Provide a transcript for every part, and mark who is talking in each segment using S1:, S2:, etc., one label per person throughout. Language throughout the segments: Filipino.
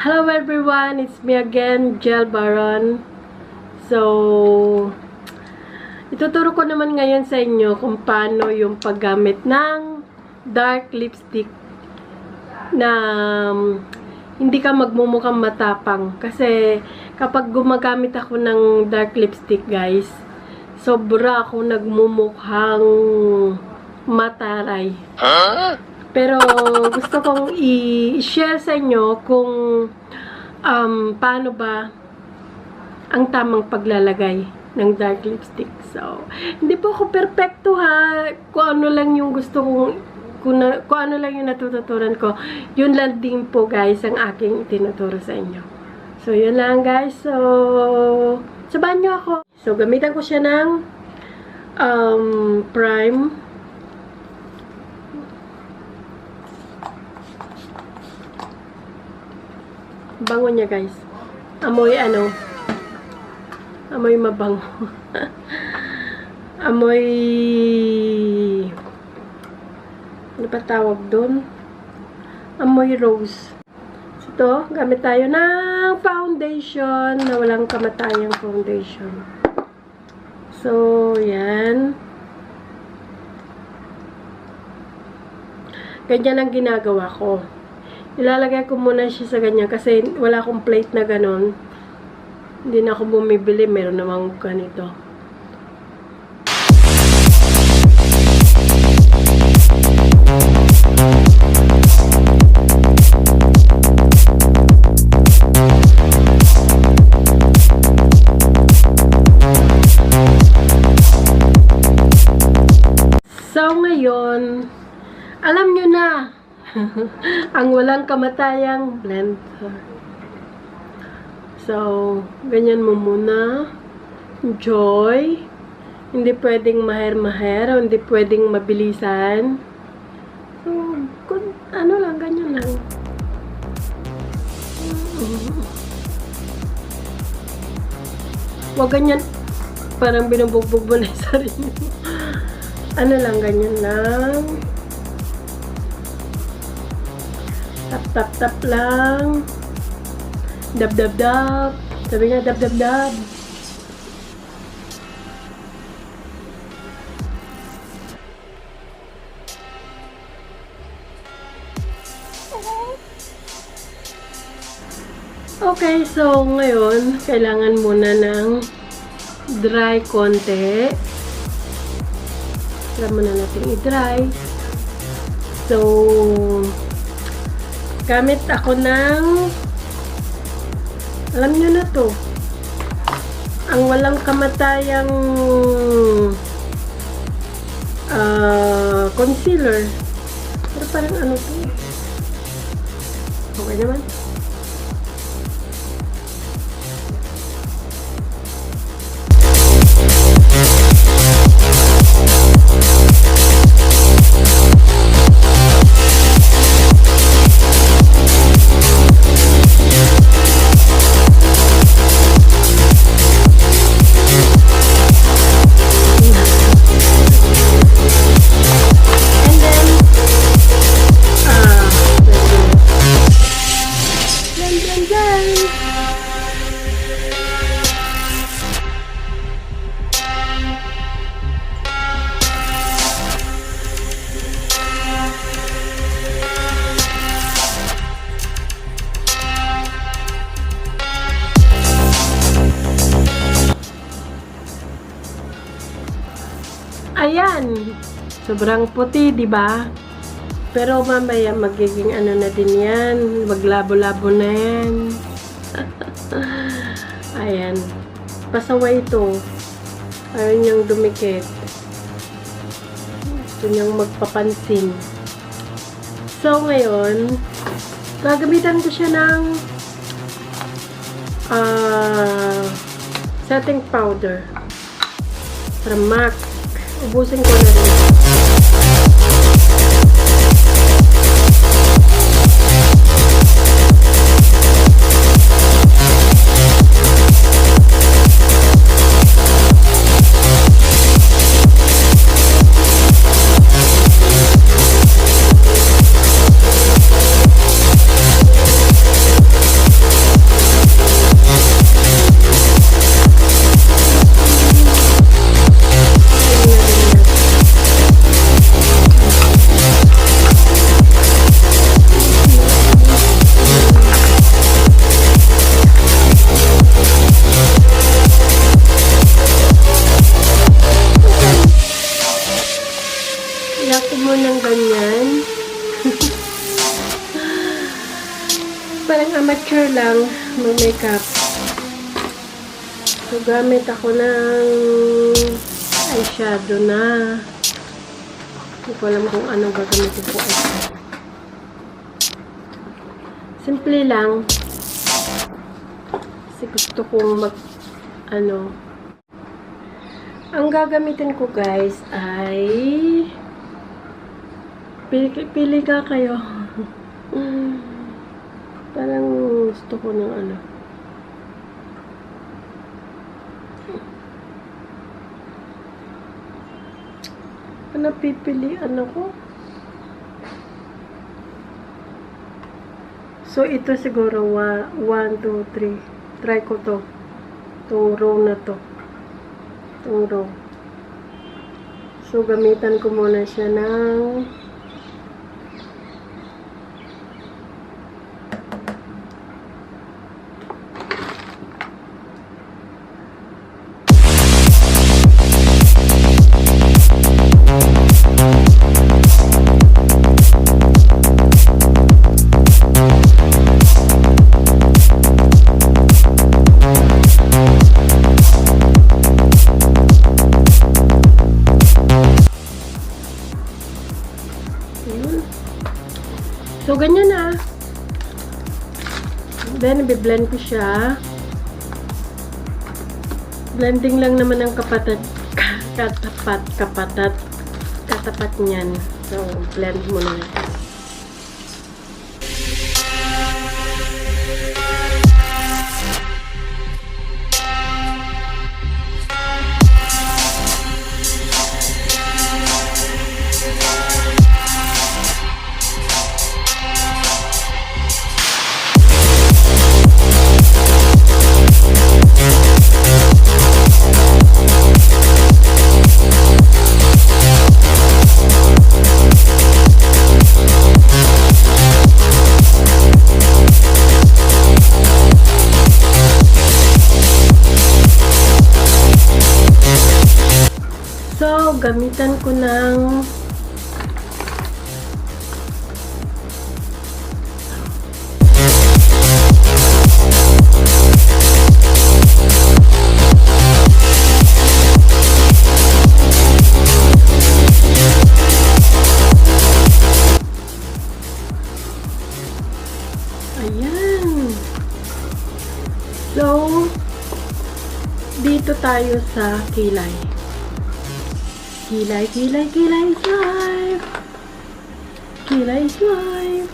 S1: Hello everyone, it's me again, Gel Baron. So, ituturo ko naman ngayon sa inyo kung paano yung paggamit ng dark lipstick na hindi ka magmumukhang matapang. Kasi kapag gumagamit ako ng dark lipstick guys, sobra ako nagmumukhang mataray. Huh? Pero gusto kong i-share sa inyo kung paano ba ang tamang paglalagay ng dark lipstick. So, hindi po ako perfecto ha. Kung ano lang yung gusto kong, kung ano lang yung natututunan ko, yun lang din po guys ang aking tinuturo sa inyo. So, yun lang guys. So, sabahan nyo ako. So, gamitan ko siya ng prime. Bango niya guys. Amoy amoy mabango. Amoy ano pa tawag doon? Amoy rose. So, ito, gamit tayo ng foundation na walang kamatayang foundation. So, yan. Ganyan ang ginagawa ko. Ilalagay ko muna siya sa ganyan kasi wala akong plate na ganon. Hindi na ako bumibili. Meron namang ganito. So, ngayon, alam nyo na, ang walang kamatayang blender. So, ganyan mo muna. Enjoy. Hindi pwedeng maher-maher, hindi pwedeng mabilisan. So, ano lang, ganyan lang. Huwag ganyan, parang binubugbog mo na yung sarili mo. Ano lang, ganyan lang. Tap lang. Dab. Sabi nga, dab. Okay, so ngayon, kailangan muna ng dry konti. Alam muna natin i-dry. So, gamit ako ng, alam nyo na to, ang walang kamatayang concealer. Pero parang ano to? Okay naman. Ayan, sobrang puti, di ba? Pero mamaya magiging ano na din yan, maglabo-labo na yan. Ayan, pasaway ito. Ayaw niyang dumikit. Gusto niyang magpapansin. So, ngayon, gagamitan ko siya ng setting powder para MAC. Ubusin ko na rin. parang amateur lang mag-makeup. So, gamit ako ng eyeshadow na. Hindi ko alam kung anong gagamitin ko eyeshadow. Simple lang. Kasi gusto kong ang gagamitin ko guys ay pili ka kayo. Parang gusto ko ng pipilian ako. So, ito siguro 1, 2, 3. Try ko to. Itong row na to. Itong row. So, gamitan ko muna siya ng so, ganyan na. Then, i-blend ko siya. Blending lang naman ang katapat niyan. So, blend mo na. So, gamitan ko ng ayan. So, dito tayo sa kilay. Kilay is life. Kilay is life.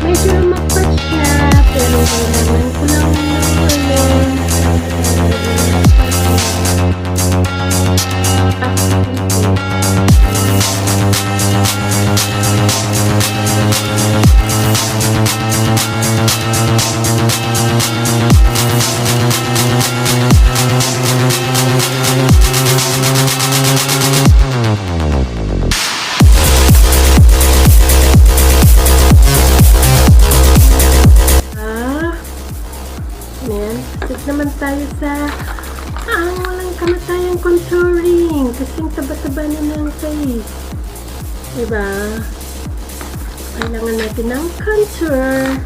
S1: Medyo makpat siya, pero kailangan ko lang naman tayo sa walang kamatayang contouring kasing taba-taba na ng face, diba? Kailangan natin ng contour.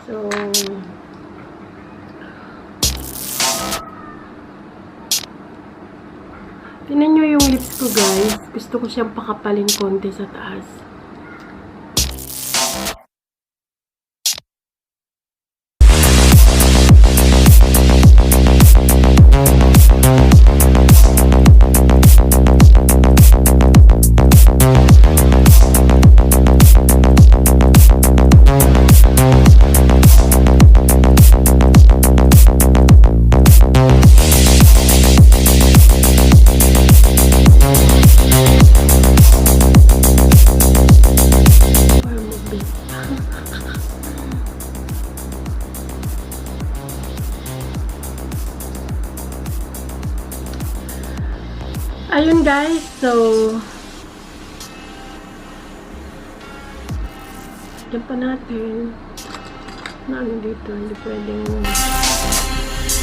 S1: So, tingnan nyo yung lips ko guys. gusto ko siyang pakapalin konti sa taas. Ayun guys, so yan pa natin na ano dito, hindi pwedeng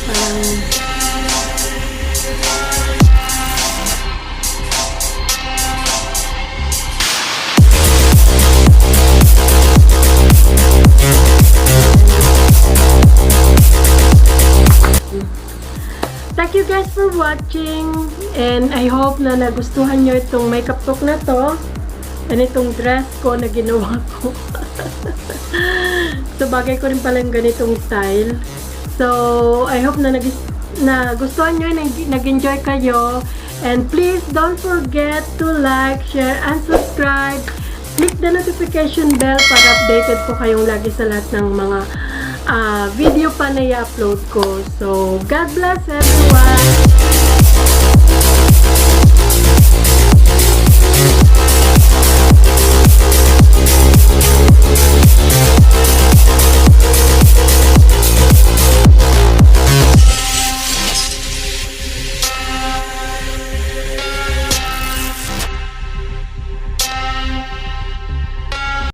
S1: parang thank you guys for watching, and I hope na nagustuhan nyo itong makeup look na to and itong dress ko na ginawa ko. So bagay ko rin pala yung ganitong style. So I hope na nagustuhan nyo, nag-enjoy kayo, and please don't forget to like, share, and subscribe. Click the notification bell para updated po kayong lagi sa lahat ng mga video pa na i-upload ko. So, God bless everyone!